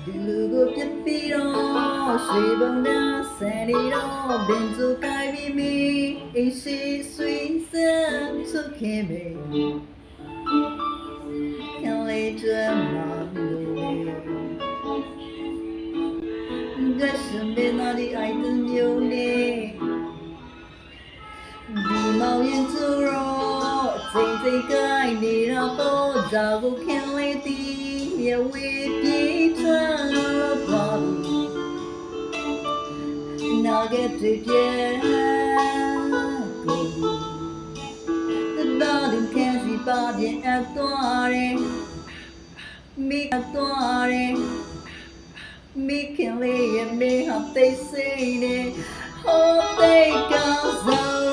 လူကိုပြပြီးတော့ရွှေဘုံနာဆန်နေတော့ဘင်ဇိုကိုင်ပြီးမိအရှိဆွေးစမ်းဆုခင်မေခံလေးကျွမ်းမှာလို့ကစမေနာဒီအိုင်တမျိုးနဲ့ဒီမောင်ရင်သူရောစိတ်စိတ်ကိုင်းနေတော့ဇာကိုခင်လေးတီးမြဝေးပြေးချမ်းပါနာဂက်တွေပြဲကိုတဒါရင်ခံစီပါပြန်အသွားတယ်မိအသွားတယ်မိခင်လေးရဲ့မေဟာသိစိနေဟောသိကောင်းစား